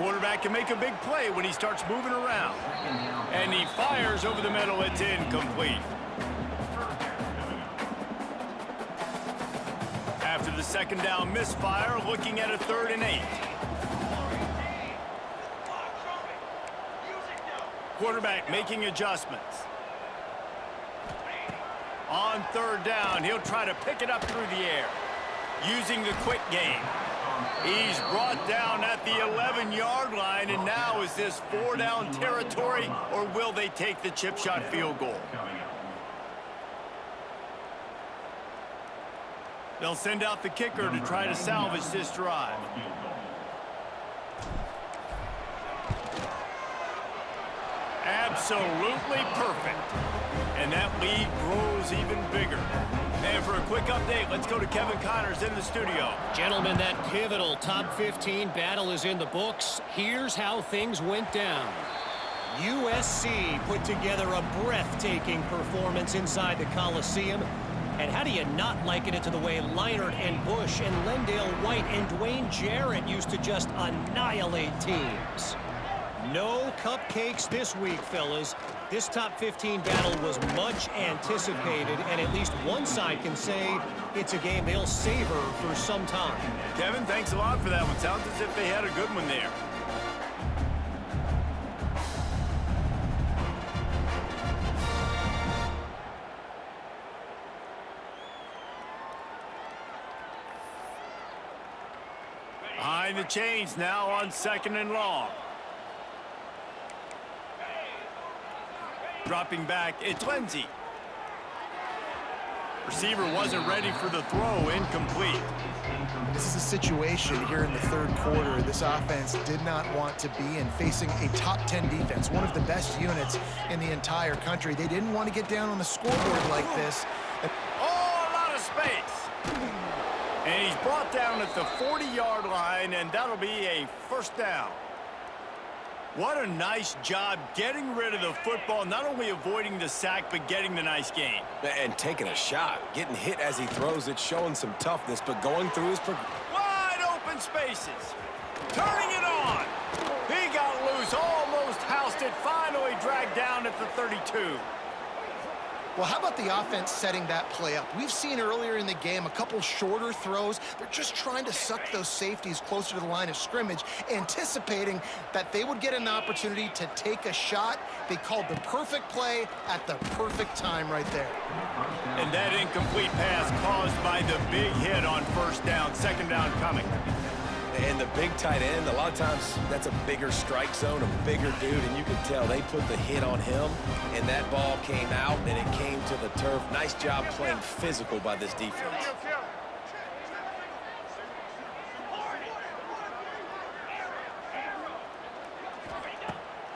Quarterback can make a big play when he starts moving around. And he fires over the middle. It's incomplete. After the second down misfire, looking at a 3rd and 8. Quarterback making adjustments. On 3rd down, he'll try to pick it up through the air. Using the quick game. He's brought down at the 11-yard line, and now is this 4-down territory, or will they take the chip shot field goal? They'll send out the kicker to try to salvage this drive. Absolutely perfect. And that lead grows even bigger. And for a quick update, let's go to Kevin Connors in the studio. Gentlemen, that pivotal top 15 battle is in the books. Here's how things went down. USC put together a breathtaking performance inside the Coliseum. And how do you not liken it to the way Leinart and Bush and Lendale White and Dwayne Jarrett used to just annihilate teams? No cupcakes this week, fellas. This top 15 battle was much anticipated, and at least one side can say it's a game they'll savor for some time. Kevin, thanks a lot for that one. Sounds as if they had a good one there. Behind the chains now on 2nd and long. Dropping back, it's Lindsey. Receiver wasn't ready for the throw, incomplete. This is a situation here in the 3rd quarter this offense did not want to be in, facing a top 10 defense, one of the best units in the entire country. They didn't want to get down on the scoreboard like this. Oh, a lot of space. And he's brought down at the 40-yard line, and that'll be a 1st down. What a nice job getting rid of the football, not only avoiding the sack, but getting the nice gain. And taking a shot, getting hit as he throws it, showing some toughness, but going through his... Wide open spaces. Turning it on. He got loose, almost housed it, finally dragged down at the 32. Well, how about the offense setting that play up? We've seen earlier in the game a couple shorter throws. They're just trying to suck those safeties closer to the line of scrimmage, anticipating that they would get an opportunity to take a shot. They called the perfect play at the perfect time right there. And that incomplete pass caused by the big hit on 1st down, 2nd down coming. And the big tight end, a lot of times that's a bigger strike zone, a bigger dude, and you can tell they put the hit on him, and that ball came out, and it came to the turf. Nice job playing physical by this defense.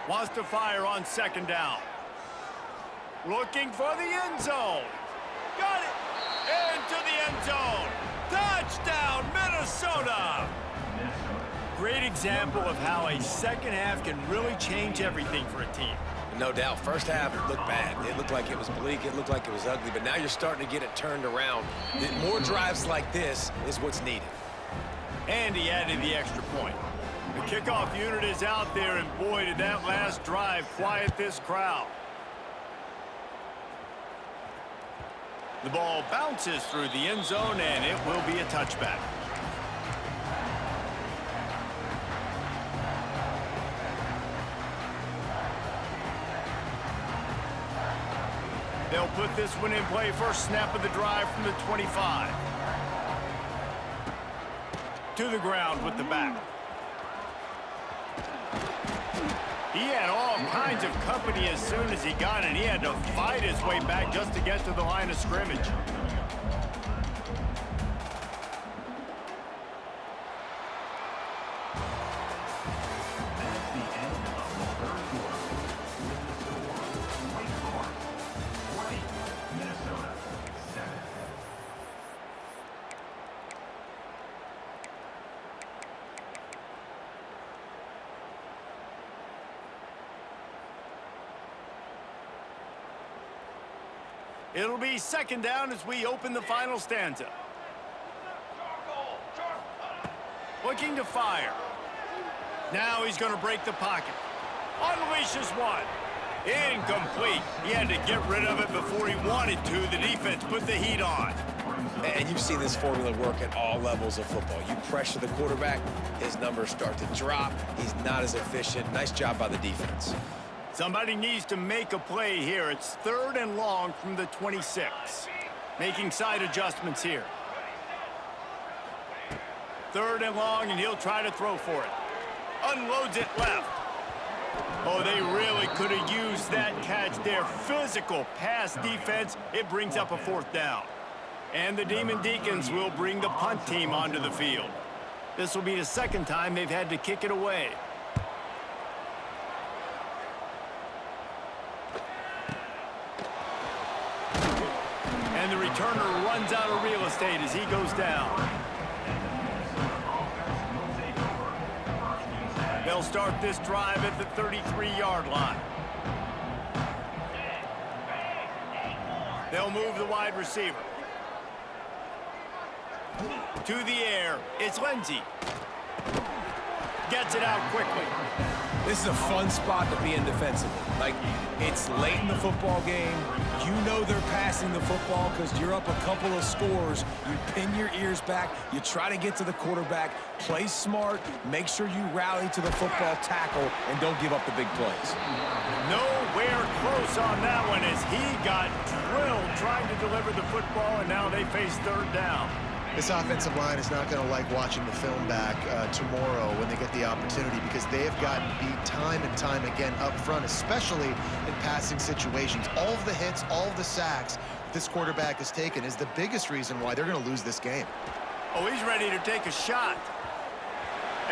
Wants to fire on 2nd down. Looking for the end zone. Got it! Into the end zone. Touchdown, Minnesota! Great example of how a 2nd half can really change everything for a team. No doubt. 1st half looked bad. It looked like it was bleak. It looked like it was ugly. But now you're starting to get it turned around. More drives like this is what's needed. And he added the extra point. The kickoff unit is out there, and boy, did that last drive quiet this crowd. The ball bounces through the end zone, and it will be a touchback. They'll put this one in play. First snap of the drive from the 25. To the ground with the back. He had all kinds of company as soon as he got it. He had to fight his way back just to get to the line of scrimmage. It'll be 2nd down as we open the final stanza. Looking to fire. Now he's going to break the pocket. Unleashes one. Incomplete. He had to get rid of it before he wanted to. The defense put the heat on. And you've seen this formula work at all levels of football. You pressure the quarterback, his numbers start to drop. He's not as efficient. Nice job by the defense. Somebody needs to make a play here. It's 3rd and long from the 26. Making side adjustments here. 3rd and long, and he'll try to throw for it. Unloads it left. Oh, they really could have used that catch there. Physical pass defense. It brings up a 4th down. And the Demon Deacons will bring the punt team onto the field. This will be the 2nd time they've had to kick it away. And the returner runs out of real estate as he goes down. They'll start this drive at the 33-yard line. They'll move the wide receiver. To the air, it's Lindsey. Gets it out quickly. This is a fun spot to be in defensively. Like, it's late in the football game. You know they're passing the football because you're up a couple of scores. You pin your ears back. You try to get to the quarterback. Play smart. Make sure you rally to the football tackle and don't give up the big plays. Nowhere close on that one as he got drilled trying to deliver the football, and now they face 3rd down. This offensive line is not going to like watching the film back tomorrow when they get the opportunity because they have gotten beat time and time again up front, especially in passing situations. All of the hits, all of the sacks this quarterback has taken is the biggest reason why they're going to lose this game. Oh, he's ready to take a shot.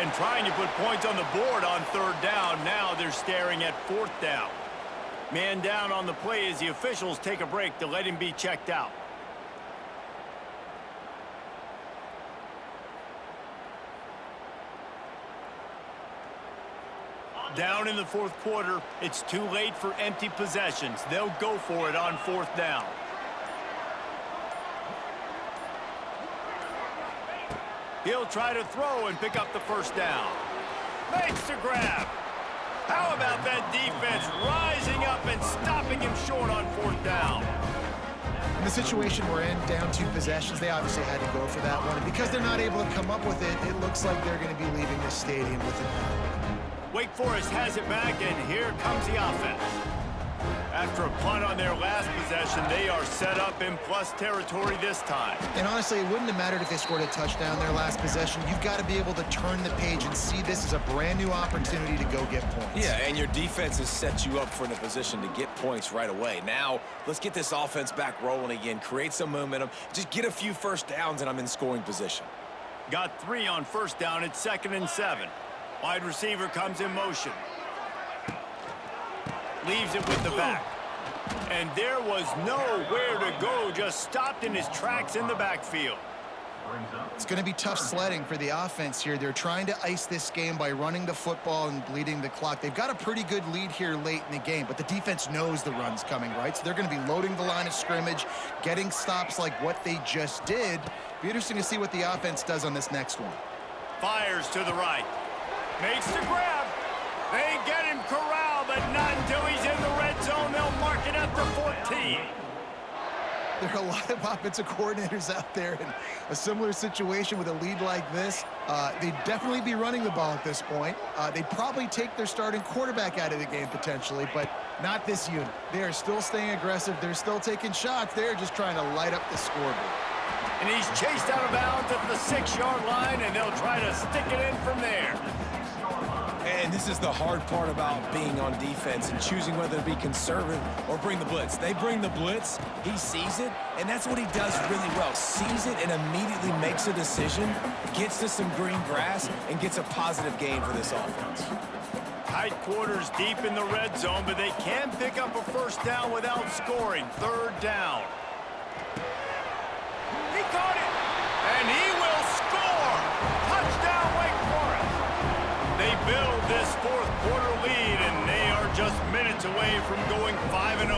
And trying to put points on the board on 3rd down. Now they're staring at 4th down. Man down on the play as the officials take a break to let him be checked out. Down in the 4th quarter, it's too late for empty possessions. They'll go for it on 4th down. He'll try to throw and pick up the 1st down. Makes the grab. How about that defense rising up and stopping him short on 4th down? In the situation we're in, down 2 possessions, they obviously had to go for that one. And because they're not able to come up with it, it looks like they're going to be leaving this stadium with it. Wake Forest has it back, and here comes the offense. After a punt on their last possession, they are set up in plus territory this time. And honestly, it wouldn't have mattered if they scored a touchdown their last possession. You've got to be able to turn the page and see this as a brand new opportunity to go get points. Yeah, and your defense has set you up for a position to get points right away. Now, let's get this offense back rolling again, create some momentum, just get a few 1st downs, and I'm in scoring position. Got 3 on 1st down. It's 2nd and 7. Wide receiver comes in motion. Leaves it with the back. And there was nowhere to go, just stopped in his tracks in the backfield. It's going to be tough sledding for the offense here. They're trying to ice this game by running the football and bleeding the clock. They've got a pretty good lead here late in the game, but the defense knows the run's coming, right? So they're going to be loading the line of scrimmage, getting stops like what they just did. Be interesting to see what the offense does on this next one. Fires to the right. Makes the grab. They get him corralled, but not until he's in the red zone. They'll mark it at the 14. There are a lot of offensive coordinators out there in a similar situation with a lead like this. They'd definitely be running the ball at this point. They'd probably take their starting quarterback out of the game potentially, but not this unit. They are still staying aggressive. They're still taking shots. They're just trying to light up the scoreboard. And he's chased out of bounds at the 6-yard line, and they'll try to stick it in from there. And this is the hard part about being on defense and choosing whether to be conservative or bring the blitz. They bring the blitz, he sees it, and that's what he does really well. Sees it and immediately makes a decision, gets to some green grass, and gets a positive gain for this offense. Tight quarters deep in the red zone, but they can pick up a 1st down without scoring. 3rd down. He caught it, and he will score. Touchdown, Wake Forest. They build this 4th quarter lead, and they are just minutes away from going 5-0.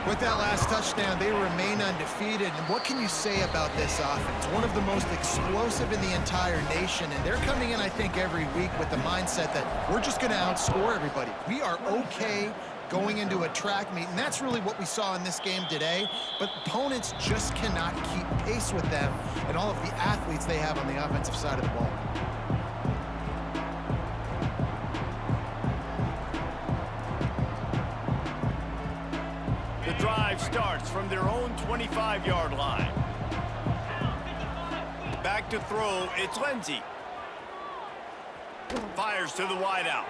With that last touchdown, they remain undefeated. And what can you say about this offense? One of the most explosive in the entire nation. And they're coming in, I think, every week with the mindset that we're just going to outscore everybody. We are okay going into a track meet, and that's really what we saw in this game today. But opponents just cannot keep pace with them and all of the athletes they have on the offensive side of the ball. The drive starts from their own 25-yard line. Back to throw, it's Lindsey. Fires to the wideout.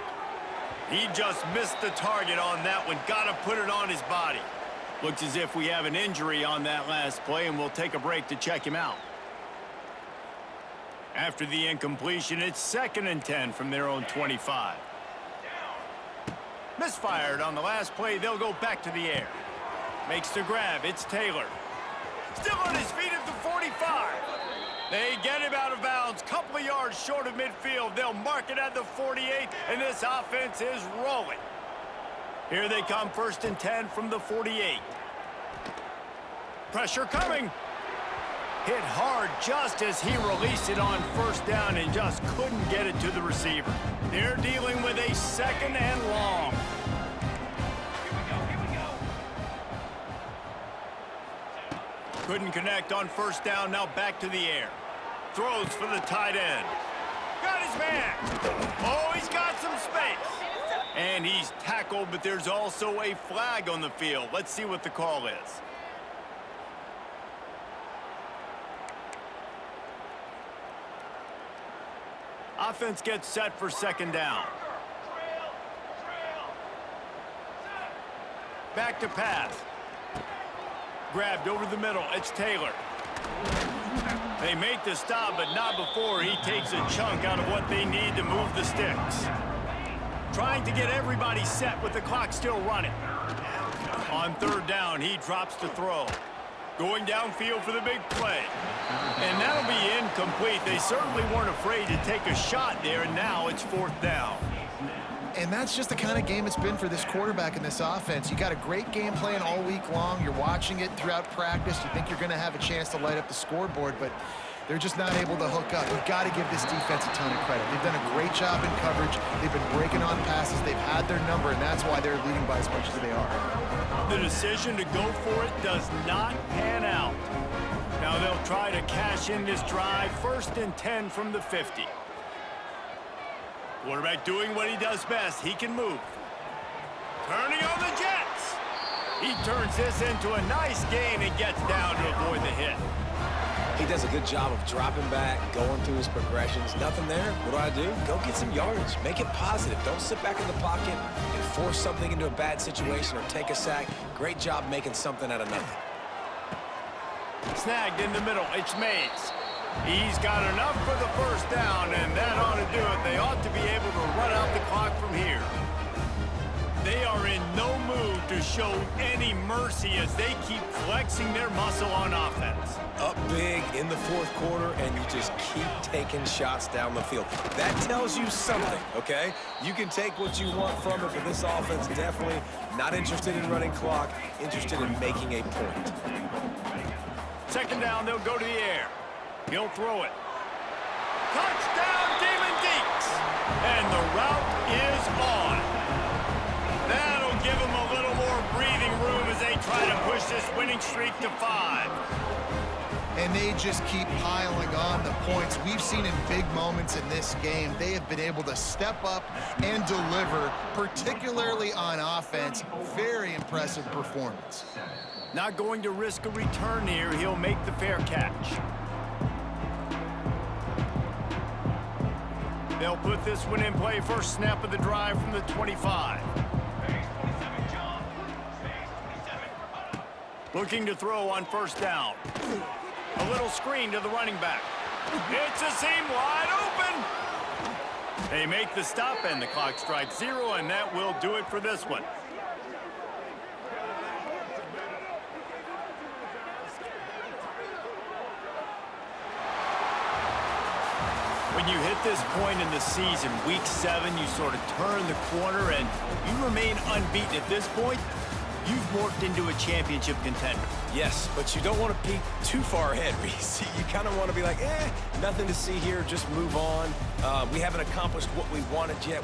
He just missed the target on that one. Got to put it on his body. Looks as if we have an injury on that last play, and we'll take a break to check him out. After the incompletion, it's 2nd and 10 from their own 25. Misfired on the last play. They'll go back to the air. Makes the grab. It's Taylor. Still on his feet at the 45. They get him out of bounds. Couple of yards short of midfield. They'll mark it at the 48, and this offense is rolling. Here they come, 1st and 10 from the 48. Pressure coming. Hit hard just as he released it on 1st down and just couldn't get it to the receiver. They're dealing with a 2nd and long. Couldn't connect on 1st down, now back to the air. Throws for the tight end. Got his man. Oh, he's got some space. And he's tackled, but there's also a flag on the field. Let's see what the call is. Offense gets set for 2nd down. Back to pass. Grabbed over the middle. It's Taylor. They make the stop, but not before he takes a chunk out of what they need to move the sticks. Trying to get everybody set with the clock still running. On 3rd down, he drops to throw. Going downfield for the big play. And that'll be incomplete. They certainly weren't afraid to take a shot there, and now it's 4th down. And that's just the kind of game it's been for this quarterback in this offense. You got a great game plan all week long. You're watching it throughout practice. You think you're going to have a chance to light up the scoreboard, but they're just not able to hook up. You've got to give this defense a ton of credit. They've done a great job in coverage. They've been breaking on passes. They've had their number, and that's why they're leading by as much as they are. The decision to go for it does not pan out. Now they'll try to cash in this drive. 1st and 10 from the 50. Quarterback doing what he does best. He can move. Turning on the Jets. He turns this into a nice gain and gets down to avoid the hit. He does a good job of dropping back, going through his progressions. Nothing there. What do? Go get some yardage. Make it positive. Don't sit back in the pocket and force something into a bad situation or take a sack. Great job making something out of nothing. Snagged in the middle. It's Mays. He's got enough for the 1st down, and that ought to do it. They ought to be able to run out the clock from here. They are in no mood to show any mercy as they keep flexing their muscle on offense. Up big in the 4th quarter, and you just keep taking shots down the field. That tells you something, okay? You can take what you want from it, but this offense definitely not interested in running clock, interested in making a point. 2nd down, they'll go to the air. He'll throw it. Touchdown, Demon Deeks! And the route is on. That'll give them a little more breathing room as they try to push this winning streak to 5. And they just keep piling on the points. We've seen in big moments in this game, they have been able to step up and deliver, particularly on offense. Very impressive performance. Not going to risk a return here. He'll make the fair catch. They'll put this one in play. 1st snap of the drive from the 25. Looking to throw on 1st down. A little screen to the running back. It's a seam wide open. They make the stop, and the clock strikes 0, and that will do it for this one. When you hit this point in the season, week 7, you sort of turn the corner and you remain unbeaten at this point. you've morphed into a championship contender. Yes, but you don't want to peek too far ahead, Reese. You kind of want to be like, nothing to see here, just move on. We haven't accomplished what we wanted yet.